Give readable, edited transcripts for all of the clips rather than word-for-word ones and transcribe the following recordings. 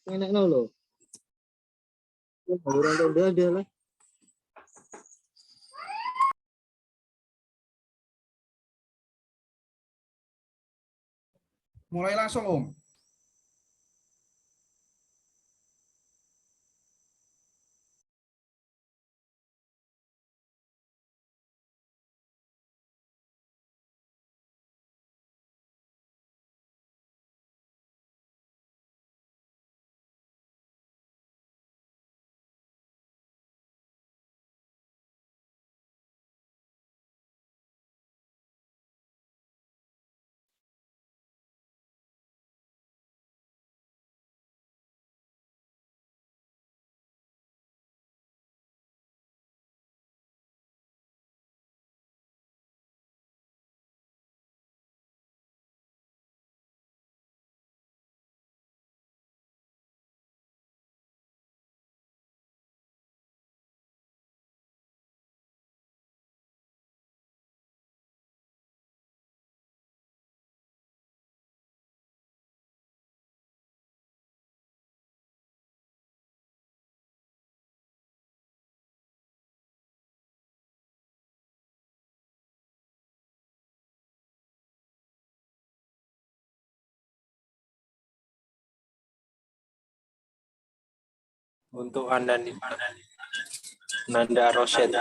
Enak no lo. Orang tua dia lah. Mulai langsung Om. Untuk Nanda Rosyad.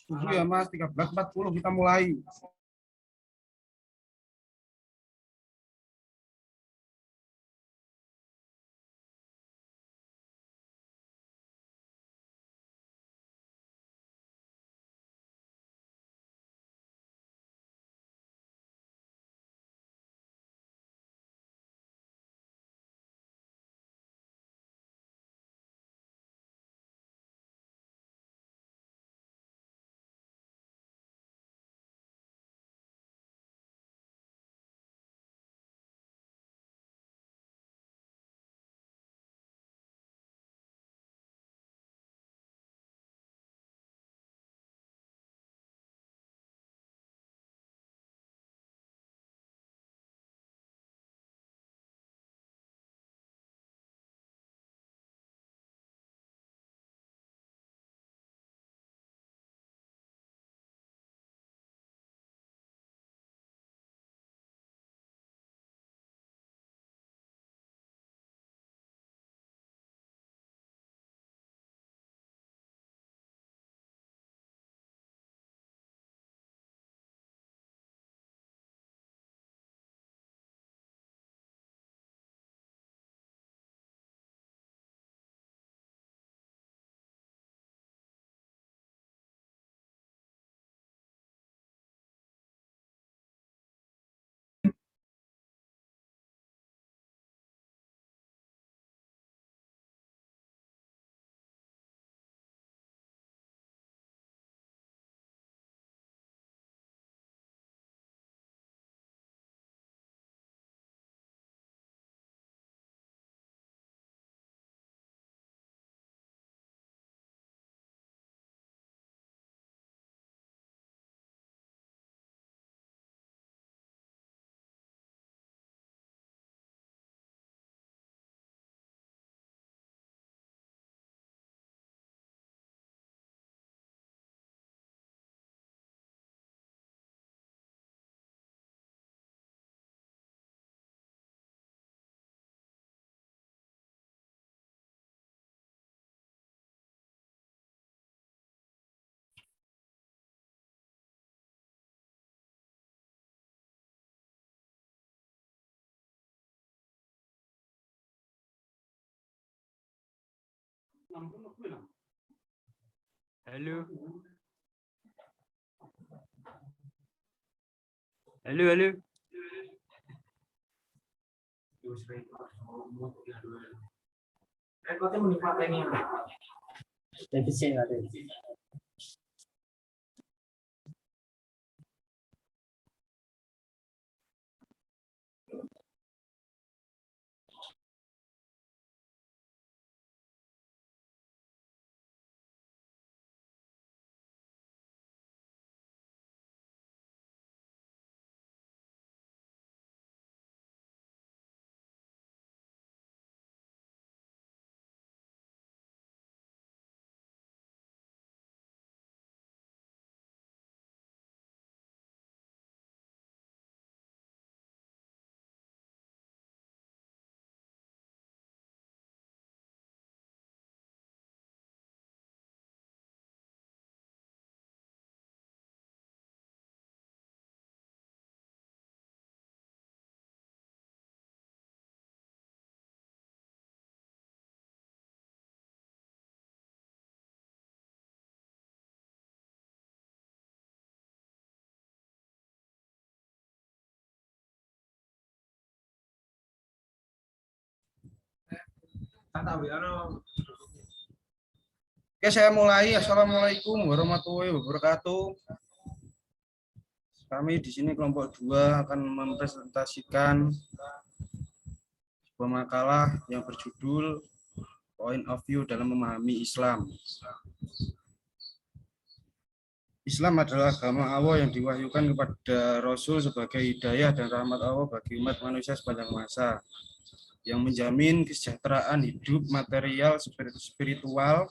Tunggu ya Mas, 13.40 kita mulai. Halo. Halo, halo. Oke, saya mulai. Assalamualaikum warahmatullahi wabarakatuh. Kami di sini kelompok 2 akan mempresentasikan sebuah makalah yang berjudul Point of View dalam Memahami Islam. Islam adalah agama Allah yang diwahyukan kepada Rasul sebagai hidayah dan rahmat Allah bagi umat manusia sepanjang masa, yang menjamin kesejahteraan hidup material, spiritual,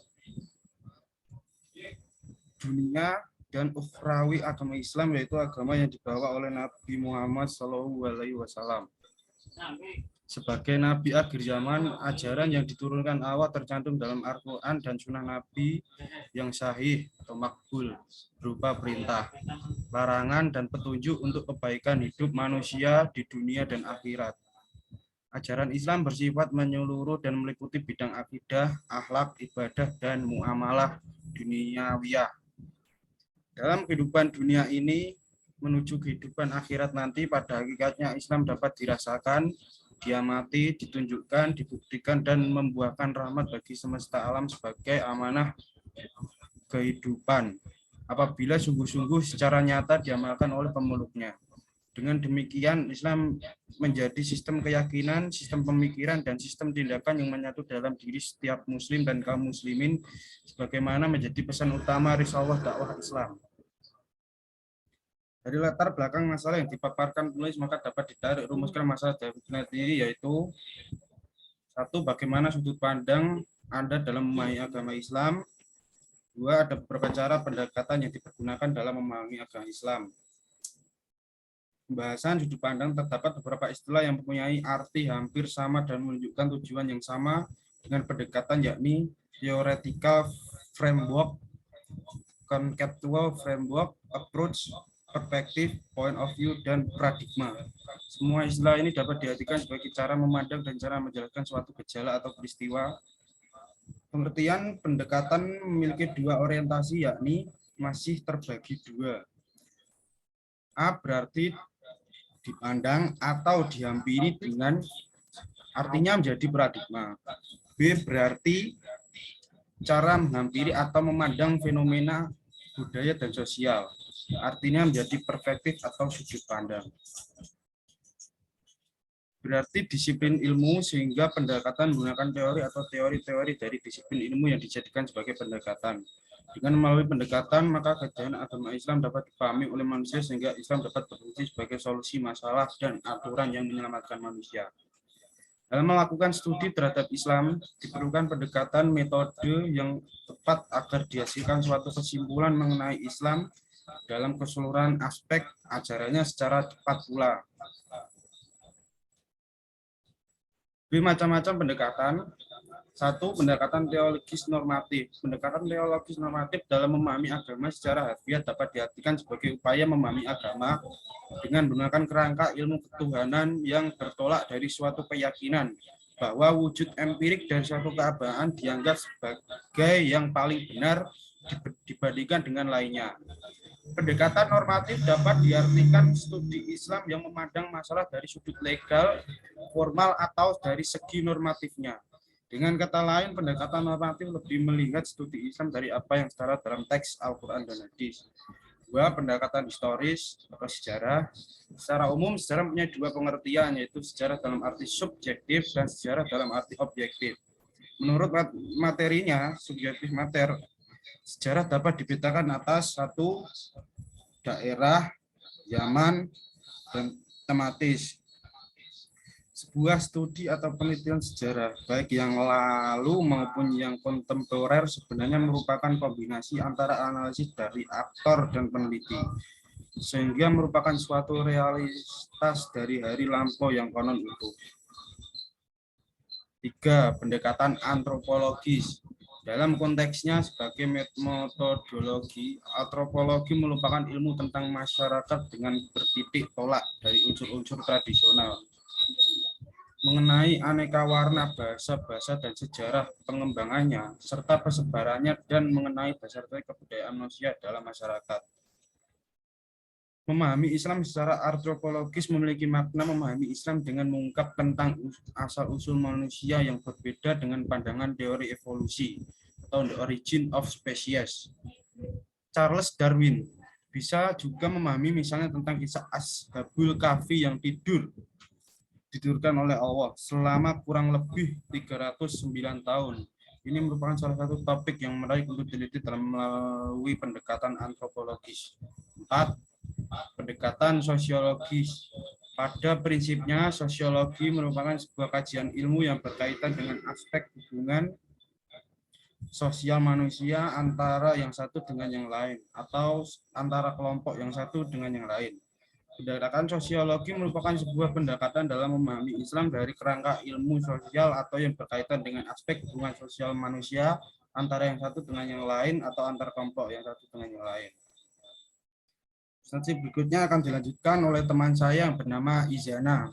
dunia, dan ukhrawi. Agama Islam yaitu agama yang dibawa oleh Nabi Muhammad SAW. Sebagai Nabi akhir zaman, ajaran yang diturunkan Allah tercantum dalam Al-Quran dan Sunnah Nabi yang sahih atau makbul, berupa perintah, larangan, dan petunjuk untuk kebaikan hidup manusia di dunia dan akhirat. Ajaran Islam bersifat menyeluruh dan meliputi bidang akidah, akhlak, ibadah, dan muamalah duniawiyah. Dalam kehidupan dunia ini, menuju kehidupan akhirat nanti, pada hakikatnya Islam dapat dirasakan, diamati, ditunjukkan, dibuktikan, dan membuahkan rahmat bagi semesta alam sebagai amanah kehidupan, apabila sungguh-sungguh secara nyata diamalkan oleh pemeluknya. Dengan demikian, Islam menjadi sistem keyakinan, sistem pemikiran, dan sistem tindakan yang menyatu dalam diri setiap muslim dan kaum muslimin, sebagaimana menjadi pesan utama risalah dakwah Islam. Dari latar belakang masalah yang dipaparkan penulis, maka dapat ditarik rumuskan masalah definisi ini, yaitu: 1. Bagaimana sudut pandang Anda dalam memahami agama Islam. 2. Ada beberapa cara pendekatan yang dipergunakan dalam memahami agama Islam. Pembahasan sudut pandang, terdapat beberapa istilah yang mempunyai arti hampir sama dan menunjukkan tujuan yang sama dengan pendekatan, yakni theoretical framework, conceptual framework, approach, perspektif, point of view, dan paradigma. Semua istilah ini dapat diartikan sebagai cara memandang dan cara menjelaskan suatu gejala atau peristiwa. Pengertian pendekatan memiliki dua orientasi, yakni masih terbagi dua. A berarti dipandang atau dihampiri dengan, artinya menjadi paradigma. B berarti cara menghampiri atau memandang fenomena budaya dan sosial, artinya menjadi perspektif atau sudut pandang. Berarti disiplin ilmu, sehingga pendekatan menggunakan teori atau teori-teori dari disiplin ilmu yang dijadikan sebagai pendekatan. Dengan melalui pendekatan, maka kejadian agama Islam dapat dipahami oleh manusia, sehingga Islam dapat berfungsi sebagai solusi masalah dan aturan yang menyelamatkan manusia. Dalam melakukan studi terhadap Islam, diperlukan pendekatan metode yang tepat agar dihasilkan suatu kesimpulan mengenai Islam dalam keseluruhan aspek ajarannya secara tepat pula. Macam-macam pendekatan. 1. Pendekatan teologis normatif. Pendekatan teologis normatif dalam memahami agama secara harfiah dapat diartikan sebagai upaya memahami agama dengan menggunakan kerangka ilmu ketuhanan yang bertolak dari suatu keyakinan bahwa wujud empirik dari suatu keabsahan dianggap sebagai yang paling benar dibandingkan dengan lainnya. Pendekatan normatif dapat diartikan studi Islam yang memandang masalah dari sudut legal, formal, atau dari segi normatifnya. Dengan kata lain, pendekatan normatif lebih melihat studi Islam dari apa yang setara dalam teks Al-Quran dan Hadis. 2. Pendekatan historis atau sejarah. Secara umum, sejarah punya dua pengertian, yaitu sejarah dalam arti subjektif dan sejarah dalam arti objektif. Menurut materinya, subjektif mater, sejarah dapat dibedakan atas 1. Daerah, zaman, dan tematis. Sebuah studi atau penelitian sejarah, baik yang lalu maupun yang kontemporer, sebenarnya merupakan kombinasi antara analisis dari aktor dan peneliti, sehingga merupakan suatu realitas dari hari lampau yang konon utuh. 3. Pendekatan antropologis. Dalam konteksnya sebagai metodologi, antropologi merupakan ilmu tentang masyarakat dengan bertitik tolak dari unsur-unsur tradisional, mengenai aneka warna bahasa-bahasa dan sejarah pengembangannya, serta persebarannya, dan mengenai dasar kebudayaan manusia dalam masyarakat. Memahami Islam secara antropologis memiliki makna memahami Islam dengan mengungkap tentang asal-usul manusia yang berbeda dengan pandangan teori evolusi atau the origin of species. Charles Darwin. Bisa juga memahami misalnya tentang kisah Ashabul Kahfi yang didudurkan oleh Allah selama kurang lebih 309 tahun. Ini merupakan salah satu topik yang menarik untuk diteliti dalam melalui pendekatan antropologis. 4. Pendekatan sosiologis. Pada prinsipnya, sosiologi merupakan sebuah kajian ilmu yang berkaitan dengan aspek hubungan sosial manusia antara yang satu dengan yang lain atau antara kelompok yang satu dengan yang lain. Pendekatan sosiologi merupakan sebuah pendekatan dalam memahami Islam dari kerangka ilmu sosial atau yang berkaitan dengan aspek hubungan sosial manusia antara yang satu dengan yang lain atau antar kelompok yang satu dengan yang lain. Sesi berikutnya akan dilanjutkan oleh teman saya yang bernama Izana.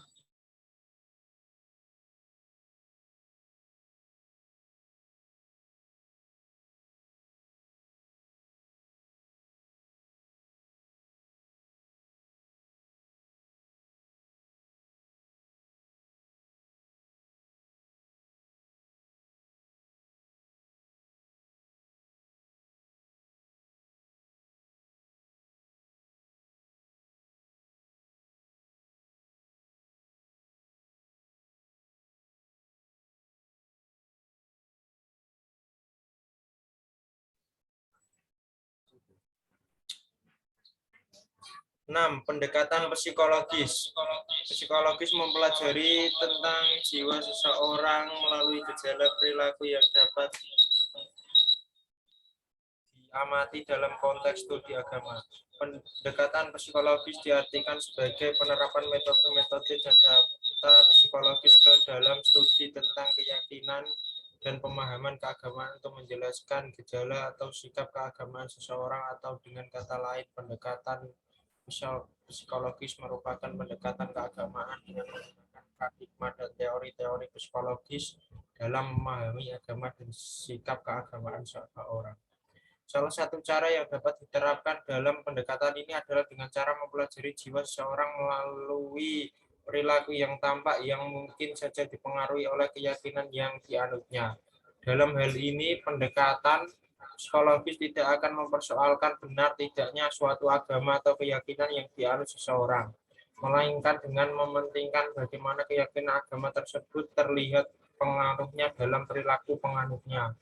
Pendekatan psikologis. Psikologis mempelajari tentang jiwa seseorang melalui gejala perilaku yang dapat diamati dalam konteks studi agama. Pendekatan psikologis diartikan sebagai penerapan metode-metode dan data psikologis ke dalam studi tentang keyakinan dan pemahaman keagamaan untuk menjelaskan gejala atau sikap keagamaan seseorang, atau dengan kata lain, pendekatan psikologis merupakan pendekatan keagamaan dengan menggunakan paradigma dan teori-teori psikologis dalam memahami agama dan sikap keagamaan seseorang. Salah satu cara yang dapat diterapkan dalam pendekatan ini adalah dengan cara mempelajari jiwa seseorang melalui perilaku yang tampak yang mungkin saja dipengaruhi oleh keyakinan yang dianutnya. Dalam hal ini, pendekatan psikologis tidak akan mempersoalkan benar tidaknya suatu agama atau keyakinan yang dianut seseorang, melainkan dengan mementingkan bagaimana keyakinan agama tersebut terlihat pengaruhnya dalam perilaku penganutnya.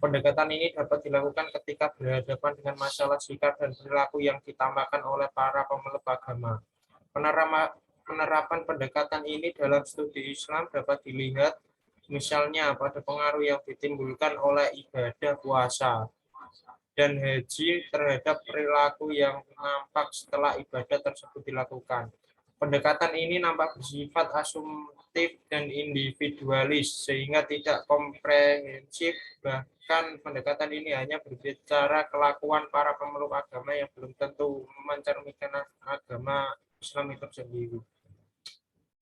Pendekatan ini dapat dilakukan ketika berhadapan dengan masalah sikap dan perilaku yang ditambahkan oleh para pemeluk agama. Penerapan pendekatan ini dalam studi Islam dapat dilihat misalnya pada pengaruh yang ditimbulkan oleh ibadah puasa dan haji terhadap perilaku yang nampak setelah ibadah tersebut dilakukan. Pendekatan ini nampak bersifat asumtif dan individualis sehingga tidak komprehensif. Bahkan pendekatan ini hanya berbicara kelakuan para pemeluk agama yang belum tentu mencerminkan agama Islam itu sendiri.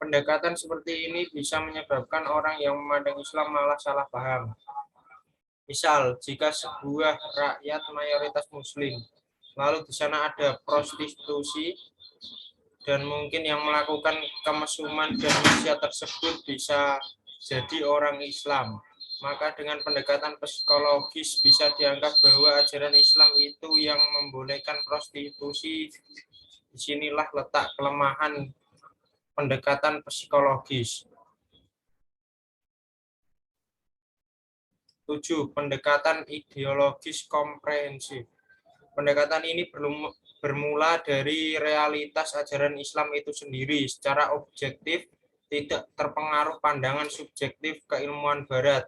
Pendekatan seperti ini bisa menyebabkan orang yang memandang Islam malah salah paham. Misal, jika sebuah rakyat mayoritas Muslim, lalu di sana ada prostitusi, dan mungkin yang melakukan kemesuman dan maksiat tersebut bisa jadi orang Islam, maka dengan pendekatan psikologis bisa dianggap bahwa ajaran Islam itu yang membolehkan prostitusi. Disinilah letak kelemahan pendekatan psikologis. 7. Pendekatan ideologis komprehensif. Pendekatan ini bermula dari realitas ajaran Islam itu sendiri secara objektif, tidak terpengaruh pandangan subjektif keilmuan Barat.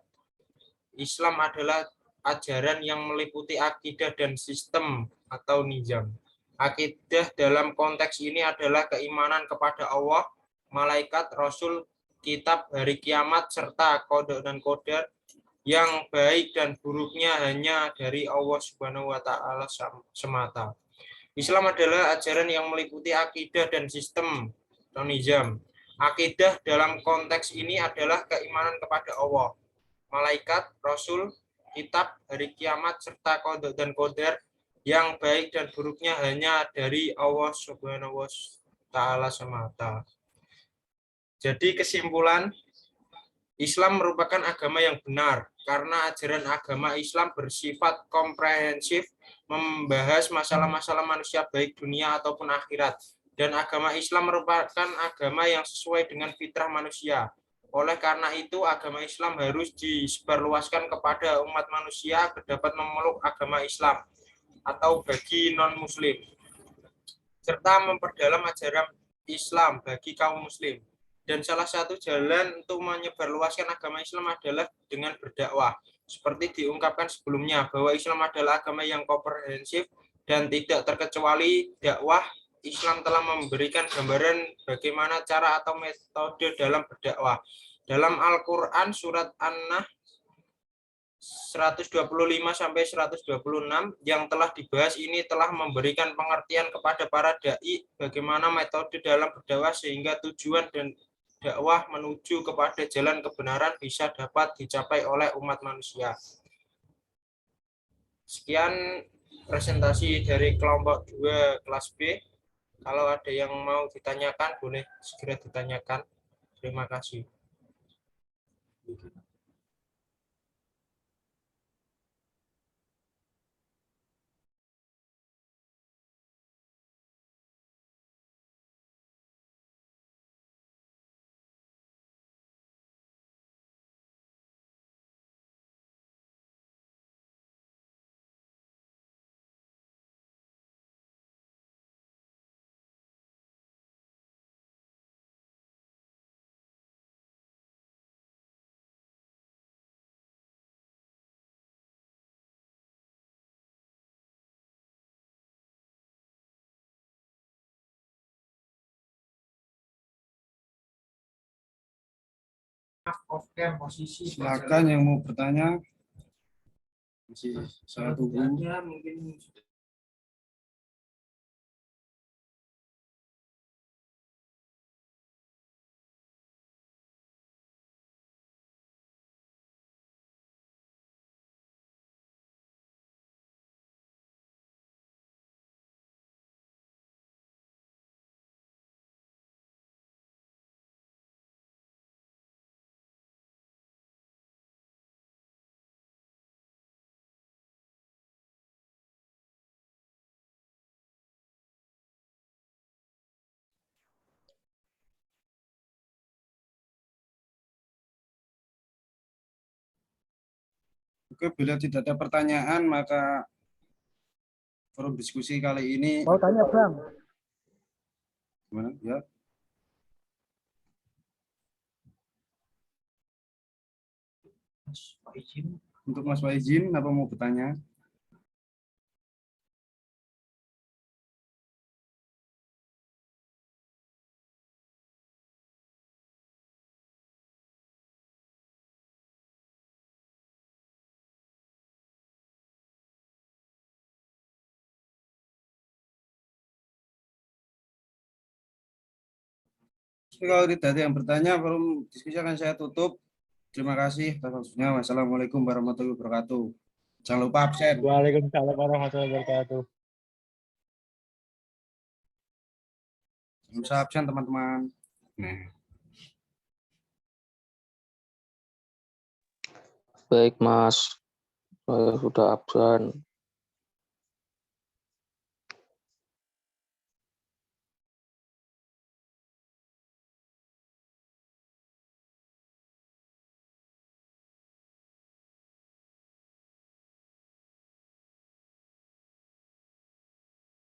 Islam adalah ajaran yang meliputi akidah dan sistem atau nizam. Akidah dalam konteks ini adalah keimanan kepada Allah, malaikat, Rasul, kitab, hari kiamat, serta qada dan qadar yang baik dan buruknya hanya dari Allah Subhanahu wa Ta'ala semata. Islam adalah ajaran yang meliputi akidah dan sistem atau nizam. Akidah dalam konteks ini adalah keimanan kepada Allah, malaikat, Rasul, kitab, hari kiamat, serta qada dan qadar Yang baik dan buruknya hanya dari Allah Subhanahu wa Ta'ala semata. Jadi kesimpulan, Islam merupakan agama yang benar karena ajaran agama Islam bersifat komprehensif, membahas masalah-masalah manusia baik dunia ataupun akhirat. Dan agama Islam merupakan agama yang sesuai dengan fitrah manusia. Oleh karena itu, agama Islam harus disebarluaskan kepada umat manusia agar dapat memeluk agama Islam atau bagi non-muslim, serta memperdalam ajaran Islam bagi kaum muslim. Dan salah satu jalan untuk menyebarluaskan agama Islam adalah dengan berdakwah. Seperti diungkapkan sebelumnya, bahwa Islam adalah agama yang komprehensif dan tidak terkecuali dakwah. Islam telah memberikan gambaran bagaimana cara atau metode dalam berdakwah. Dalam Al-Quran surat An-Nahl 125 sampai 126 yang telah dibahas ini telah memberikan pengertian kepada para dai bagaimana metode dalam berdakwah sehingga tujuan dan dakwah menuju kepada jalan kebenaran bisa dapat dicapai oleh umat manusia. Sekian presentasi dari kelompok 2 kelas B. Kalau ada yang mau ditanyakan, boleh segera ditanyakan. Terima kasih. Silakan yang mau bertanya. Masih saya tunggu. Mungkin Oke, bila tidak ada pertanyaan, maka forum diskusi kali ini Mau tanya, Bang? gimana? Ya. Untuk Mas Faizin, apa mau bertanya? Kalau tidak ada yang bertanya, forum diskusi akan saya tutup. Terima kasih atas waktunya. Wassalamualaikum warahmatullahi wabarakatuh. Jangan lupa absen. Waalaikumsalam warahmatullahi wabarakatuh. Jangan lupa absen, teman-teman. Nah. Baik, Mas. Saya sudah absen.